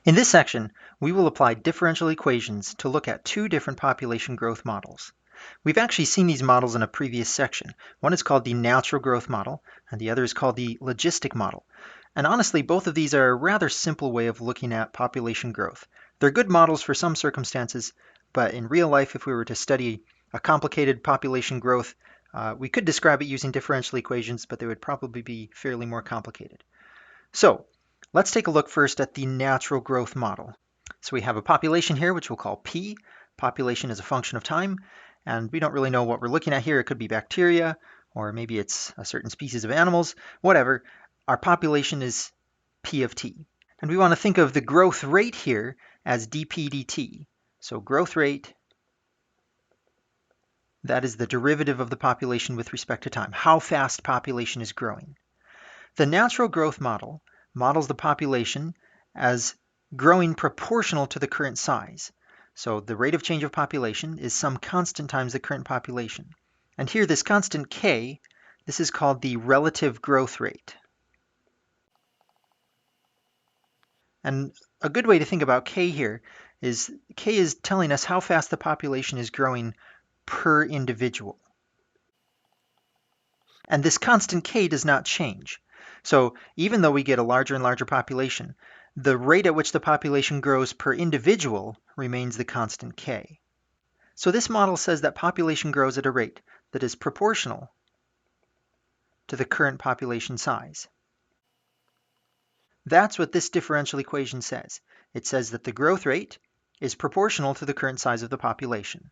In this section, we will apply differential equations to look at two different population growth models. We've actually seen these models in a previous section. One is called the natural growth model, and the other is called the logistic model. And honestly, both of these are a rather simple way of looking at population growth. They're good models for some circumstances, but in real life, if we were to study a complicated population growth, we could describe it using differential equations, but they would probably be fairly more complicated. So let's take a look first at the natural growth model. So we have a population here, which we'll call P. Population is a function of time, and we don't really know what we're looking at here. It could be bacteria, or maybe it's a certain species of animals, whatever. Our population is P of T. And we want to think of the growth rate here as dP dt. So growth rate, that is the derivative of the population with respect to time, how fast population is growing. The natural growth model models the population as growing proportional to the current size. So the rate of change of population is some constant times the current population. And here this constant k, this is called the relative growth rate. And a good way to think about k here is k is telling us how fast the population is growing per individual. And this constant k does not change. So even though we get a larger and larger population, the rate at which the population grows per individual remains the constant k. So this model says that population grows at a rate that is proportional to the current population size. That's what this differential equation says. It says that the growth rate is proportional to the current size of the population.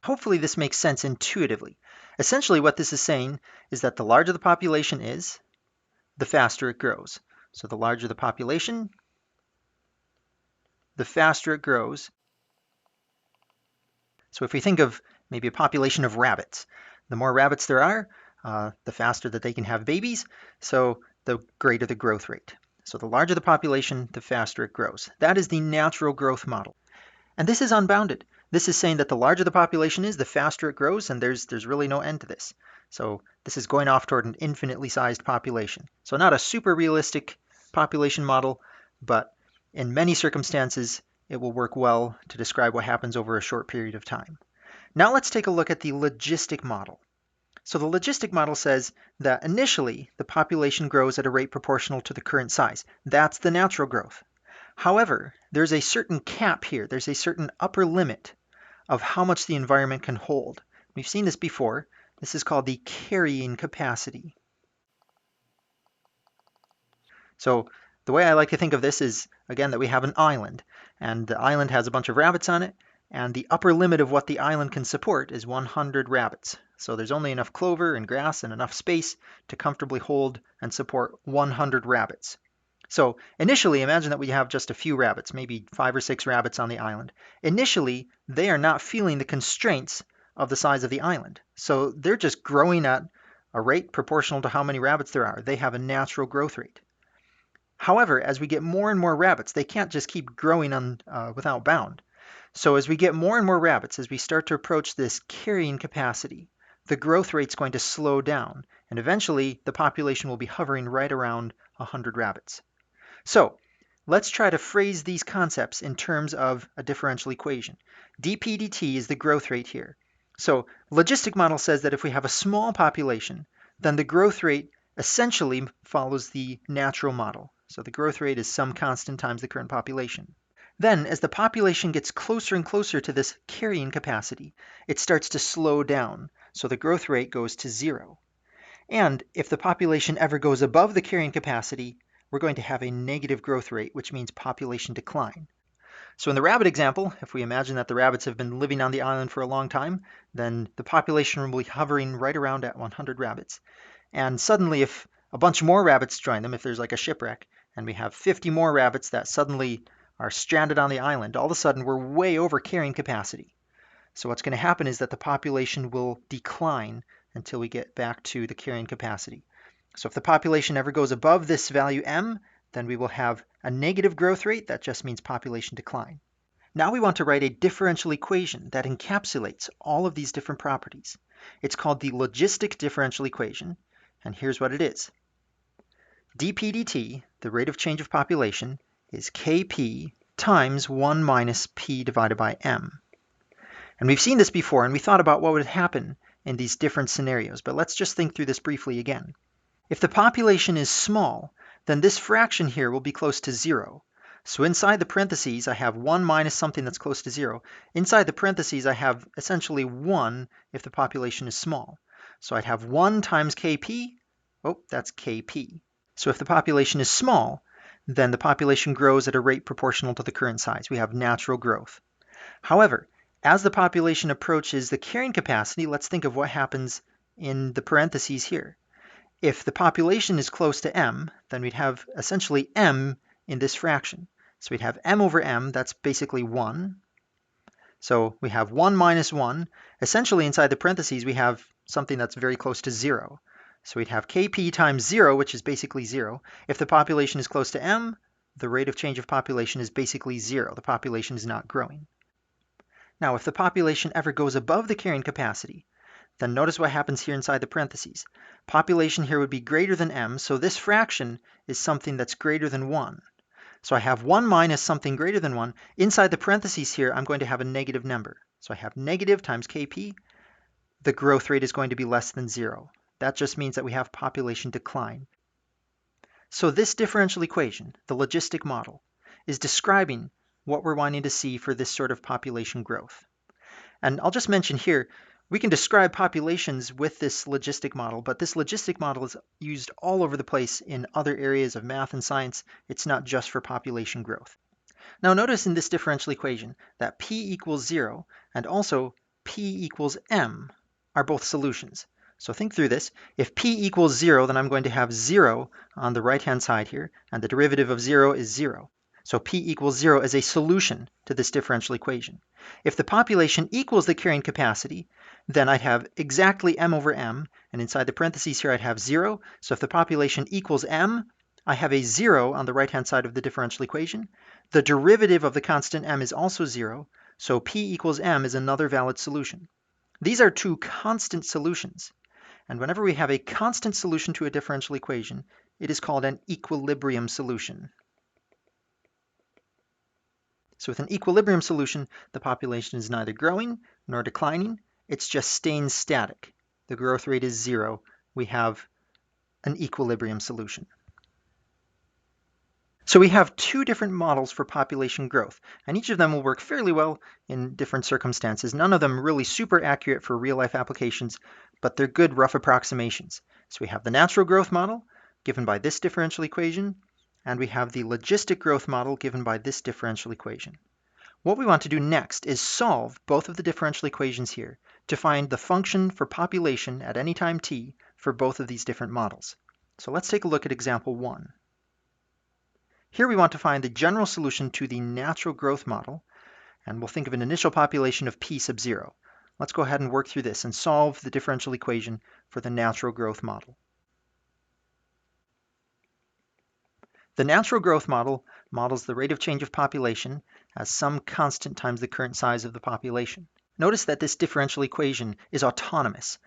Hopefully this makes sense intuitively. Essentially what this is saying is that the larger the population is, the faster it grows. So the larger the population, the faster it grows. So if we think of maybe a population of rabbits, the more rabbits there are, the faster that they can have babies, so the greater the growth rate. So the larger the population, the faster it grows. That is the natural growth model. And this is unbounded. This is saying that the larger the population is, the faster it grows, and there's really no end to this. So this is going off toward an infinitely sized population. So not a super realistic population model, but in many circumstances, it will work well to describe what happens over a short period of time. Now let's take a look at the logistic model. So the logistic model says that initially the population grows at a rate proportional to the current size. That's the natural growth. However, there's a certain cap here. There's a certain upper limit of how much the environment can hold. We've seen this before. This is called the carrying capacity. So the way I like to think of this is, again, that we have an island, and the island has a bunch of rabbits on it, and the upper limit of what the island can support is 100 rabbits. So there's only enough clover and grass and enough space to comfortably hold and support 100 rabbits. So initially, imagine that we have just a few rabbits, maybe 5 or 6 rabbits on the island. Initially, they are not feeling the constraints of the size of the island. So they're just growing at a rate proportional to how many rabbits there are. They have a natural growth rate. However, as we get more and more rabbits, they can't just keep growing without bound. So as we get more and more rabbits, as we start to approach this carrying capacity, the growth rate's going to slow down, and eventually the population will be hovering right around 100 rabbits. So let's try to phrase these concepts in terms of a differential equation. dP dt is the growth rate here. So logistic model says that if we have a small population, then the growth rate essentially follows the natural model. So the growth rate is some constant times the current population. Then, as the population gets closer and closer to this carrying capacity, it starts to slow down, so the growth rate goes to 0. And if the population ever goes above the carrying capacity, we're going to have a negative growth rate, which means population decline. So in the rabbit example, if we imagine that the rabbits have been living on the island for a long time, then the population will be hovering right around at 100 rabbits. And suddenly, if a bunch more rabbits join them, if there's like a shipwreck, and we have 50 more rabbits that suddenly are stranded on the island, all of a sudden we're way over carrying capacity. So what's going to happen is that the population will decline until we get back to the carrying capacity. So if the population ever goes above this value m, then we will have a negative growth rate. That just means population decline. Now we want to write a differential equation that encapsulates all of these different properties. It's called the logistic differential equation, and here's what it is. dP dt, the rate of change of population, is Kp times 1 minus p divided by m. And we've seen this before, and we thought about what would happen in these different scenarios, but let's just think through this briefly again. If the population is small, then this fraction here will be close to 0. So inside the parentheses, I have 1 minus something that's close to 0. Inside the parentheses, I have essentially 1 if the population is small. So I'd have 1 times Kp. Oh, that's Kp. So if the population is small, then the population grows at a rate proportional to the current size. We have natural growth. However, as the population approaches the carrying capacity, let's think of what happens in the parentheses here. If the population is close to m, then we'd have essentially m in this fraction. So we'd have m over m, that's basically 1. So we have 1 minus 1. Essentially inside the parentheses, we have something that's very close to 0. So we'd have Kp times 0, which is basically 0. If the population is close to m, the rate of change of population is basically 0. The population is not growing. Now, if the population ever goes above the carrying capacity, then notice what happens here inside the parentheses. Population here would be greater than m, so this fraction is something that's greater than 1. So I have 1 minus something greater than 1. Inside the parentheses here, I'm going to have a negative number. So I have negative times Kp. The growth rate is going to be less than 0. That just means that we have population decline. So this differential equation, the logistic model, is describing what we're wanting to see for this sort of population growth. And I'll just mention here, we can describe populations with this logistic model, but this logistic model is used all over the place in other areas of math and science. It's not just for population growth. Now notice in this differential equation that p equals 0 and also p equals m are both solutions. So think through this. If p equals 0, then I'm going to have 0 on the right-hand side here, and the derivative of 0 is 0. So p equals 0 is a solution to this differential equation. If the population equals the carrying capacity, then I'd have exactly m over m, and inside the parentheses here I'd have 0. So if the population equals m, I have a 0 on the right-hand side of the differential equation. The derivative of the constant m is also 0, so p equals m is another valid solution. These are two constant solutions, and whenever we have a constant solution to a differential equation, it is called an equilibrium solution. So with an equilibrium solution, the population is neither growing nor declining, it's just staying static. The growth rate is 0. We have an equilibrium solution. So we have two different models for population growth, and each of them will work fairly well in different circumstances. None of them really super accurate for real-life applications, but they're good rough approximations. So we have the natural growth model, given by this differential equation, and we have the logistic growth model given by this differential equation. What we want to do next is solve both of the differential equations here to find the function for population at any time t for both of these different models. So let's take a look at example 1. Here we want to find the general solution to the natural growth model, and we'll think of an initial population of p sub 0. Let's go ahead and work through this and solve the differential equation for the natural growth model. The natural growth model models the rate of change of population as some constant times the current size of the population. Notice that this differential equation is autonomous.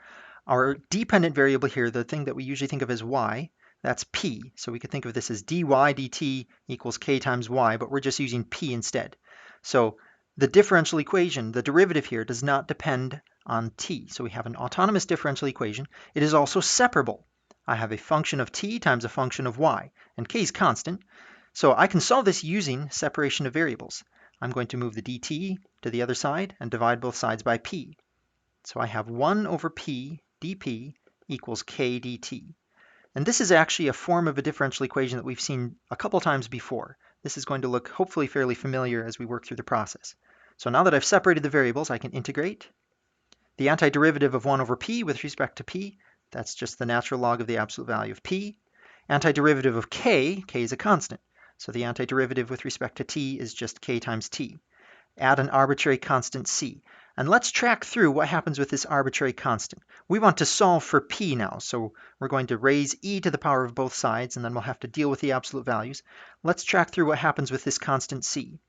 Our dependent variable here, the thing that we usually think of as y, that's p. So we could think of this as dy dt equals k times y, but we're just using p instead. So the differential equation, the derivative here, does not depend on t. So we have an autonomous differential equation. It is also separable. I have a function of t times a function of y, and k is constant. So I can solve this using separation of variables. I'm going to move the dt to the other side and divide both sides by p. So I have 1 over p dp equals k dt. And this is actually a form of a differential equation that we've seen a couple times before. This is going to look hopefully fairly familiar as we work through the process. So now that I've separated the variables, I can integrate. The antiderivative of 1 over p with respect to p, that's just the natural log of the absolute value of p. Antiderivative of k is a constant. So the antiderivative with respect to t is just k times t. Add an arbitrary constant c. And let's track through what happens with this arbitrary constant. We want to solve for p now, so we're going to raise e to the power of both sides, and then we'll have to deal with the absolute values. Let's track through what happens with this constant c.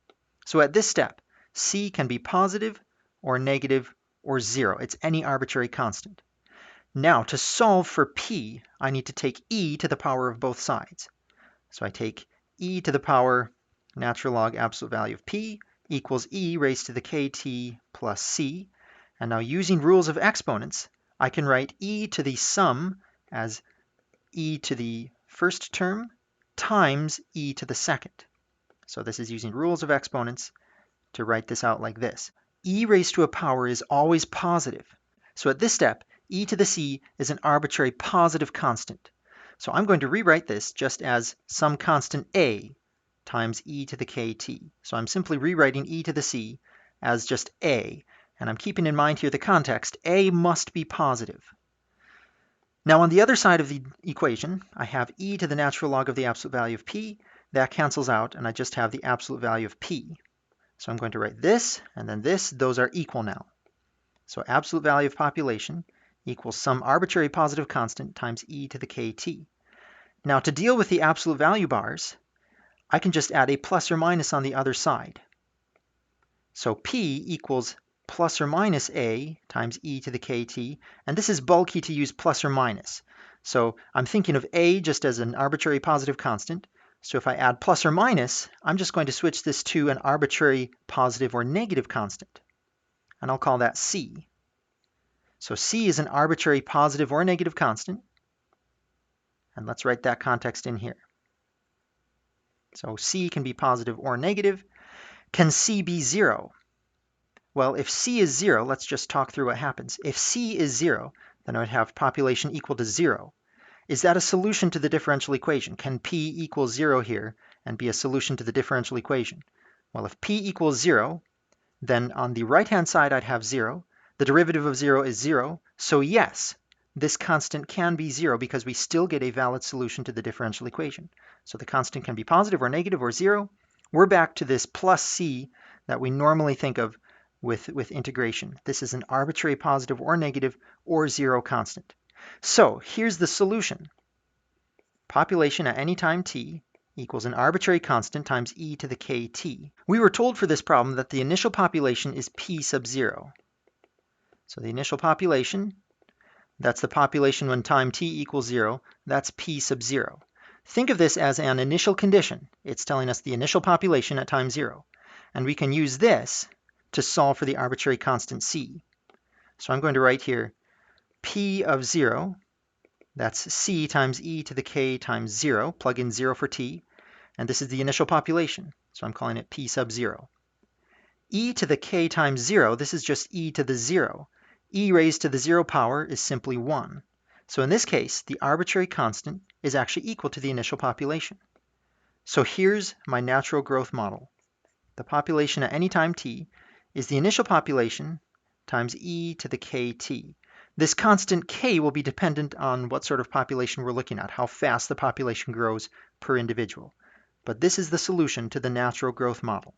So at this step, c can be positive or negative or 0. It's any arbitrary constant. Now, to solve for p, I need to take e to the power of both sides. So I take e to the power natural log absolute value of p equals e raised to the kt plus c. And now using rules of exponents, I can write e to the sum as e to the first term times e to the second. So this is using rules of exponents to write this out like this. E raised to a power is always positive. So at this step, e to the c is an arbitrary positive constant. So I'm going to rewrite this just as some constant a times e to the kt. So I'm simply rewriting e to the c as just a, and I'm keeping in mind here the context, a must be positive. Now on the other side of the equation, I have e to the natural log of the absolute value of p. That cancels out, and I just have the absolute value of p. So I'm going to write this, and then this. Those are equal now. So absolute value of population equals some arbitrary positive constant times e to the kt. Now to deal with the absolute value bars, I can just add a plus or minus on the other side. So p equals plus or minus a times e to the kt, and this is bulky to use plus or minus. So I'm thinking of a just as an arbitrary positive constant. So if I add plus or minus, I'm just going to switch this to an arbitrary positive or negative constant, and I'll call that c. So c is an arbitrary positive or negative constant, and let's write that context in here. So c can be positive or negative. Can c be 0? Well, if c is 0, let's just talk through what happens. If c is 0, then I would have population equal to 0. Is that a solution to the differential equation? Can p equal 0 here and be a solution to the differential equation? Well, if p equals 0, then on the right-hand side I'd have 0. The derivative of 0 is 0. So yes, this constant can be 0 because we still get a valid solution to the differential equation. So the constant can be positive or negative or 0. We're back to this plus c that we normally think of with integration. This is an arbitrary positive or negative or 0 constant. So here's the solution. Population at any time t equals an arbitrary constant times e to the kt. We were told for this problem that the initial population is p sub 0. So the initial population, that's the population when time t equals 0, that's p sub 0. Think of this as an initial condition. It's telling us the initial population at time 0. And we can use this to solve for the arbitrary constant c. So I'm going to write here p of 0, that's c times e to the k times 0, plug in 0 for t, and this is the initial population, so I'm calling it p sub 0. E to the k times 0, this is just e to the 0. E raised to the 0 power is simply 1. So in this case, the arbitrary constant is actually equal to the initial population. So here's my natural growth model. The population at any time t is the initial population times e to the kt. This constant k will be dependent on what sort of population we're looking at, how fast the population grows per individual. But this is the solution to the natural growth model.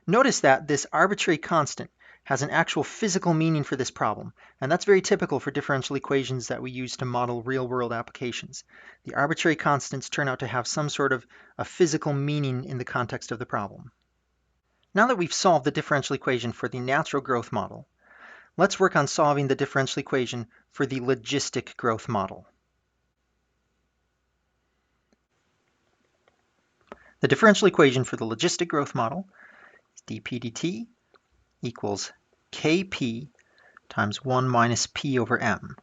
Notice that this arbitrary constant has an actual physical meaning for this problem, and that's very typical for differential equations that we use to model real-world applications. The arbitrary constants turn out to have some sort of a physical meaning in the context of the problem. Now that we've solved the differential equation for the natural growth model, let's work on solving the differential equation for the logistic growth model. The differential equation for the logistic growth model is dp dt equals kp times 1 minus p over m.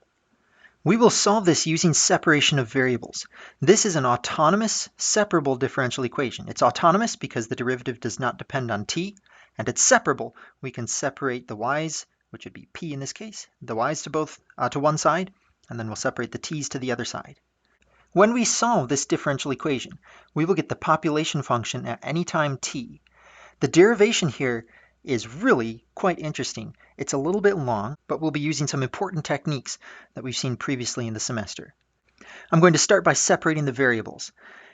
We will solve this using separation of variables. This is an autonomous, separable differential equation. It's autonomous because the derivative does not depend on t, and it's separable. We can separate the y's, which would be p in this case, the y's to one side, and then we'll separate the t's to the other side. When we solve this differential equation, we will get the population function at any time t. The derivation here is really quite interesting. It's a little bit long, but we'll be using some important techniques that we've seen previously in the semester. I'm going to start by separating the variables,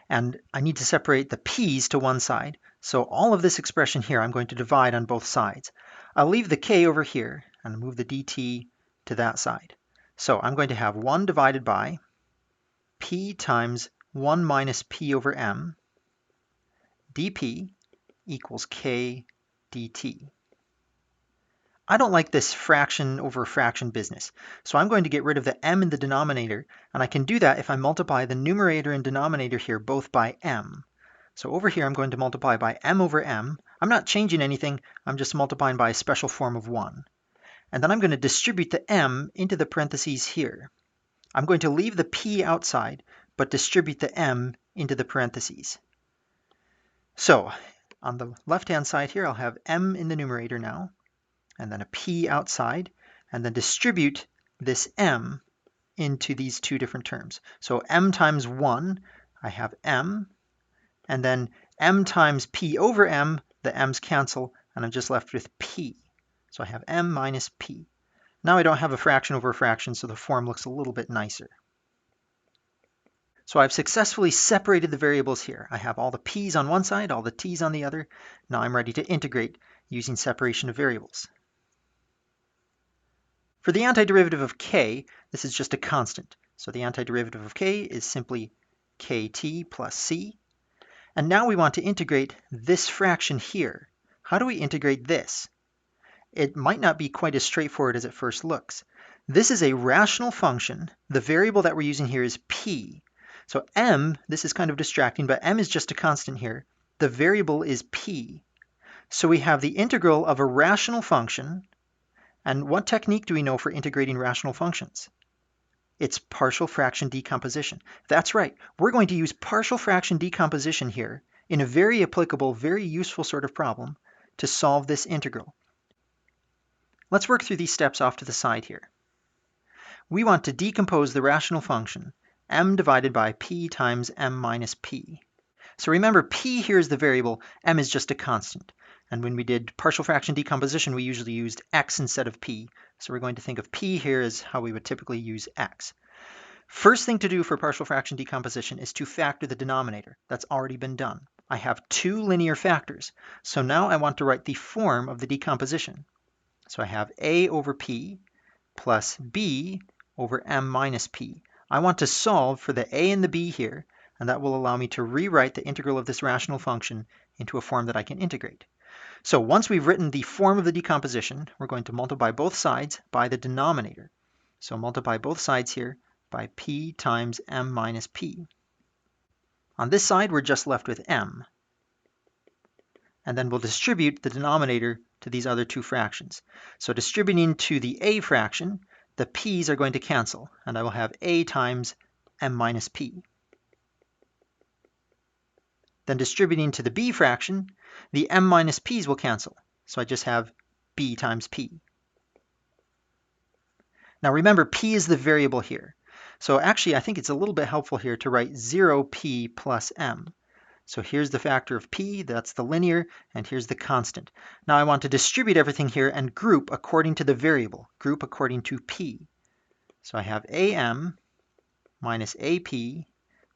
and I need to separate the p's to one side. So all of this expression here I'm going to divide on both sides. I'll leave the k over here and move the dt to that side. So I'm going to have 1 divided by p times 1 minus p over m dp equals k dt. I don't like this fraction over fraction business, so I'm going to get rid of the m in the denominator, and I can do that if I multiply the numerator and denominator here both by m. So over here, I'm going to multiply by m over m. I'm not changing anything. I'm just multiplying by a special form of 1. And then I'm going to distribute the m into the parentheses here. I'm going to leave the p outside, but distribute the m into the parentheses. So on the left-hand side here, I'll have m in the numerator now, and then a p outside, and then distribute this m into these two different terms. So m times 1, I have m, and then m times p over m, the m's cancel, and I'm just left with p. So I have m minus p. Now I don't have a fraction over a fraction, so the form looks a little bit nicer. So I've successfully separated the variables here. I have all the p's on one side, all the t's on the other. Now I'm ready to integrate using separation of variables. For the antiderivative of k, this is just a constant. So the antiderivative of k is simply kt plus c. And now we want to integrate this fraction here. How do we integrate this? It might not be quite as straightforward as it first looks. This is a rational function. The variable that we're using here is p. So m, this is kind of distracting, but m is just a constant here. The variable is p. So we have the integral of a rational function. And what technique do we know for integrating rational functions? It's partial fraction decomposition. That's right. We're going to use partial fraction decomposition here in a very applicable, very useful sort of problem to solve this integral. Let's work through these steps off to the side here. We want to decompose the rational function m divided by p times m minus p. So remember, p here is the variable, m is just a constant. And when we did partial fraction decomposition, we usually used x instead of p. So we're going to think of p here as how we would typically use x. First thing to do for partial fraction decomposition is to factor the denominator. That's already been done. I have two linear factors. So now I want to write the form of the decomposition. So I have a over p plus b over m minus p. I want to solve for the a and the b here, and that will allow me to rewrite the integral of this rational function into a form that I can integrate. So once we've written the form of the decomposition, we're going to multiply both sides by the denominator. So multiply both sides here by p times m minus p. On this side, we're just left with m. And then we'll distribute the denominator to these other two fractions. So distributing to the a fraction, the p's are going to cancel, and I will have a times m minus p. Then distributing to the b fraction, the m minus p's will cancel. So I just have b times p. Now remember, p is the variable here. So actually, I think it's a little bit helpful here to write 0p plus m. So here's the factor of p, that's the linear, and here's the constant. Now I want to distribute everything here and group according to the variable, group according to p. So I have am minus ap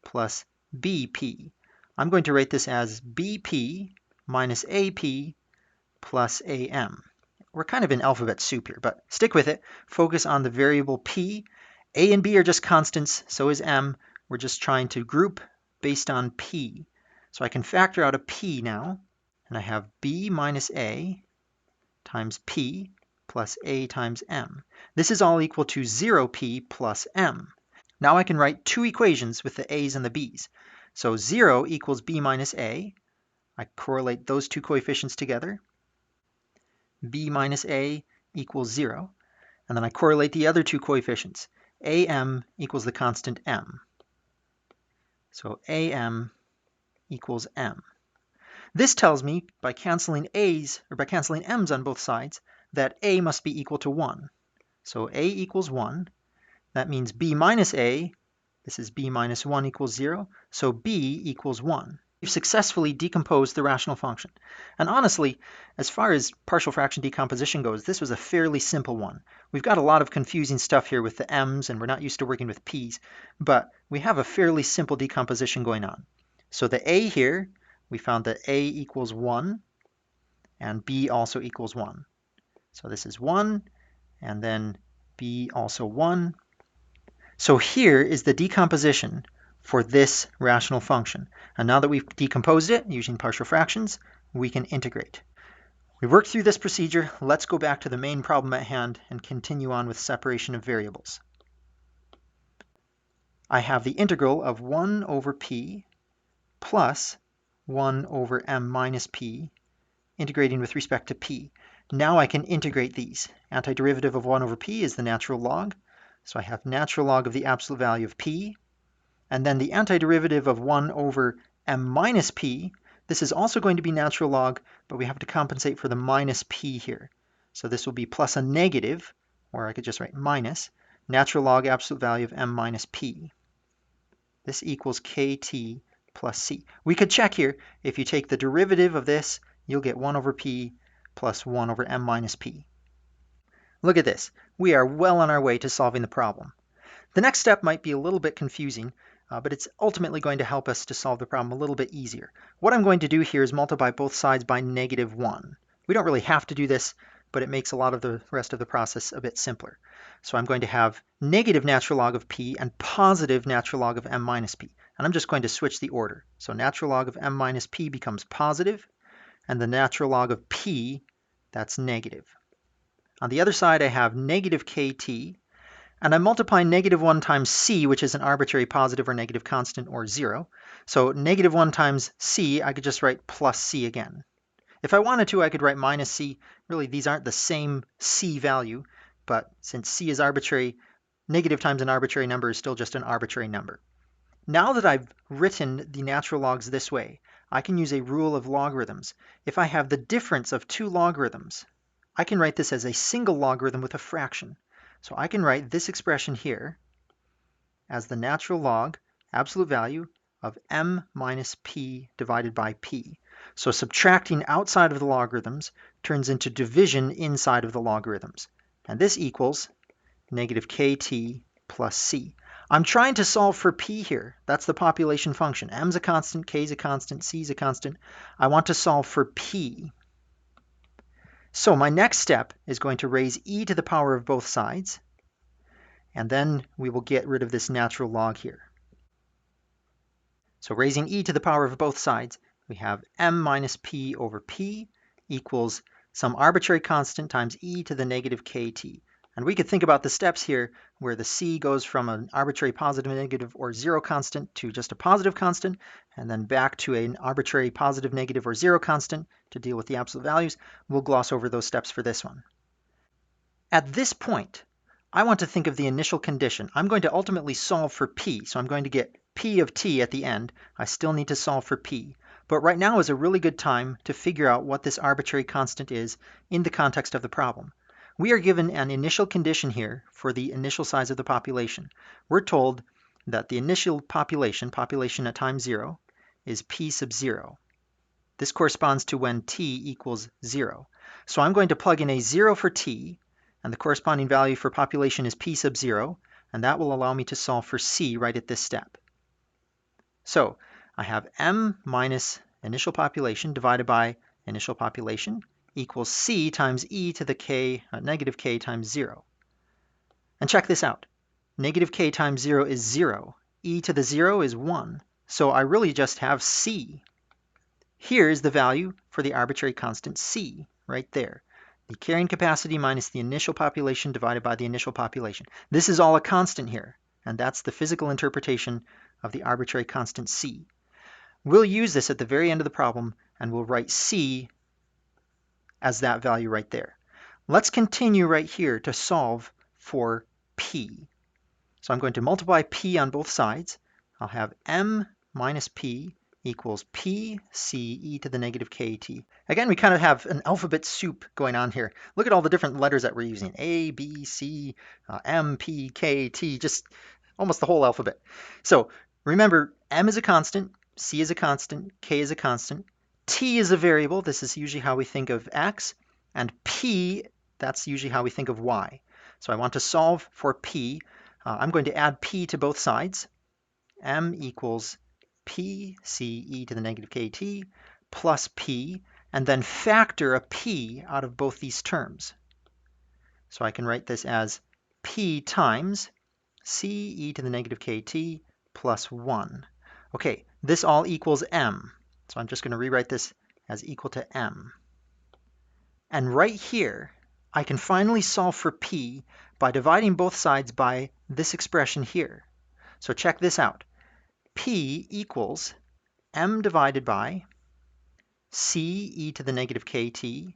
plus bp. I'm going to write this as bp minus ap plus am. We're kind of in alphabet soup here, but stick with it. Focus on the variable p. A and b are just constants, so is m. We're just trying to group based on p. So I can factor out a p now, and I have b minus a times p plus a times m. This is all equal to 0p plus m. Now I can write two equations with the a's and the b's. So 0 equals b minus a. I correlate those two coefficients together. B minus a equals 0. And then I correlate the other two coefficients. am equals the constant m. So am equals m. This tells me, by canceling a's, or by canceling m's on both sides, that a must be equal to 1. So a equals 1. That means b minus a, this is b minus 1 equals 0, so b equals 1. We've successfully decomposed the rational function. And honestly, as far as partial fraction decomposition goes, this was a fairly simple one. We've got a lot of confusing stuff here with the m's, and we're not used to working with p's, but we have a fairly simple decomposition going on. So the a here, we found that a equals 1, and b also equals 1. So this is 1, and then b also 1. So here is the decomposition for this rational function. And now that we've decomposed it using partial fractions, we can integrate. We've worked through this procedure. Let's go back to the main problem at hand and continue on with separation of variables. I have the integral of 1 over p plus 1 over m minus p, integrating with respect to p. Now I can integrate these. Antiderivative of 1 over p is the natural log. So I have natural log of the absolute value of p. And then the antiderivative of 1 over m minus p, this is also going to be natural log, but we have to compensate for the minus p here. So this will be plus a negative, or I could just write minus, natural log absolute value of m minus p. This equals kt plus c. We could check here. If you take the derivative of this, you'll get 1 over p plus 1 over m minus p. Look at this. We are well on our way to solving the problem. The next step might be a little bit confusing, but it's ultimately going to help us to solve the problem a little bit easier. What I'm going to do here is multiply both sides by -1. We don't really have to do this, but it makes a lot of the rest of the process a bit simpler. So I'm going to have negative natural log of p and positive natural log of m minus p. And I'm just going to switch the order. So natural log of m minus p becomes positive, and the natural log of p, that's negative. On the other side, I have negative kt, and I'm multiplying -1 times c, which is an arbitrary positive or negative constant, or 0. So -1 times c, I could just write plus c again. If I wanted to, I could write minus c. Really, these aren't the same c value, but since c is arbitrary, negative times an arbitrary number is still just an arbitrary number. Now that I've written the natural logs this way, I can use a rule of logarithms. If I have the difference of two logarithms, I can write this as a single logarithm with a fraction. So I can write this expression here as the natural log, absolute value, of m minus p divided by p. So subtracting outside of the logarithms turns into division inside of the logarithms. And this equals negative kt plus c. I'm trying to solve for p here. That's the population function. M's a constant, k's a constant, c's a constant. I want to solve for p. So my next step is going to raise e to the power of both sides, and then we will get rid of this natural log here. So raising e to the power of both sides, we have m minus p over p equals some arbitrary constant times e to the negative kt. And we could think about the steps here where the c goes from an arbitrary positive, negative, or 0 constant to just a positive constant, and then back to an arbitrary positive, negative, or 0 constant to deal with the absolute values. We'll gloss over those steps for this one. At this point, I want to think of the initial condition. I'm going to ultimately solve for p, so I'm going to get p of t at the end. I still need to solve for p. But right now is a really good time to figure out what this arbitrary constant is in the context of the problem. We are given an initial condition here for the initial size of the population. We're told that the initial population at time 0, is p sub 0. This corresponds to when t equals 0. So I'm going to plug in a 0 for t, and the corresponding value for population is p sub 0, and that will allow me to solve for c right at this step. So I have m minus initial population divided by initial population equals c times e to the k, negative k times 0. And check this out. Negative k times 0 is 0. E to the 0 is 1. So I really just have c. Here is the value for the arbitrary constant c, right there. The carrying capacity minus the initial population divided by the initial population. This is all a constant here, and that's the physical interpretation of the arbitrary constant c. We'll use this at the very end of the problem, and we'll write c as that value right there. Let's continue right here to solve for p. So I'm going to multiply p on both sides. I'll have m minus p equals p c e to the negative kt. Again, we kind of have an alphabet soup going on here. Look at all the different letters that we're using. A, B, C, M, P, K, T, just almost the whole alphabet. So remember, m is a constant, c is a constant, k is a constant, t is a variable. This is usually how we think of x. And p, that's usually how we think of y. So I want to solve for p. I'm going to add p to both sides. M equals p c e to the negative kt plus p, and then factor a p out of both these terms. So I can write this as p times c e to the negative kt plus 1. Okay, this all equals m. So I'm just going to rewrite this as equal to m. And right here, I can finally solve for p by dividing both sides by this expression here. So check this out. P equals m divided by c e to the negative kt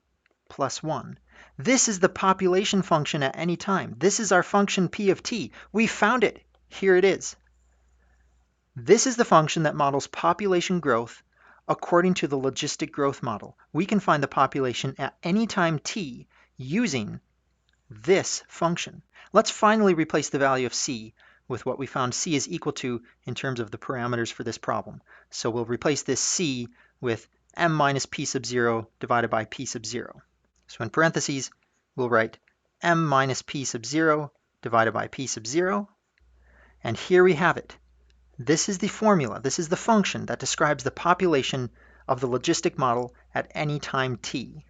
plus 1. This is the population function at any time. This is our function p of t. We found it. Here it is. This is the function that models population growth according to the logistic growth model. We can find the population at any time t using this function. Let's finally replace the value of c with what we found c is equal to in terms of the parameters for this problem. So we'll replace this c with m minus p sub 0 divided by p sub 0. So in parentheses, we'll write m minus p sub 0 divided by p sub 0. And here we have it. This is the formula, this is the function that describes the population of the logistic model at any time t.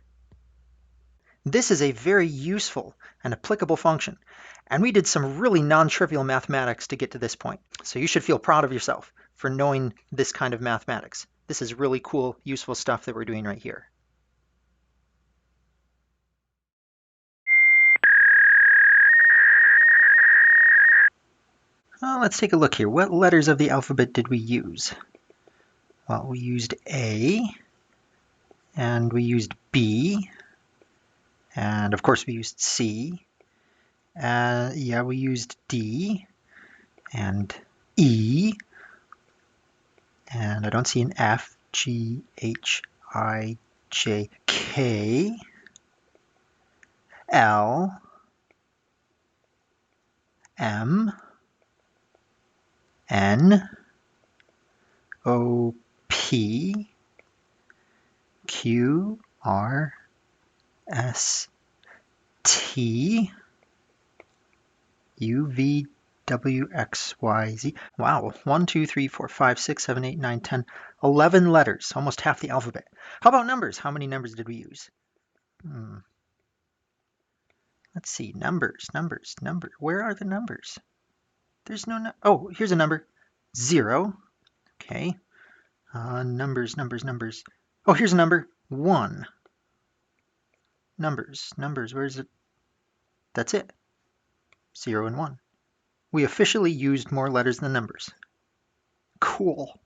This is a very useful and applicable function, and we did some really non-trivial mathematics to get to this point. So you should feel proud of yourself for knowing this kind of mathematics. This is really cool, useful stuff that we're doing right here. Let's take a look here. What letters of the alphabet did we use? Well, we used A, and we used B, and of course we used C. Yeah, we used D, and E, and I don't see an F, G, H, I, J, K, L, M, N, O, P, Q, R, S, T, U, V, W, X, Y, Z. Wow, 1, 2, 3, 4, 5, 6, 7, 8, 9, 10, 11 letters, almost half the alphabet. How about numbers? How many numbers did we use? Let's see, numbers. Where are the numbers? There's no, oh, here's a number, 0. Okay, numbers. Oh, here's a number, 1. Numbers, where is it? That's it, 0 and 1. We officially used more letters than numbers. Cool.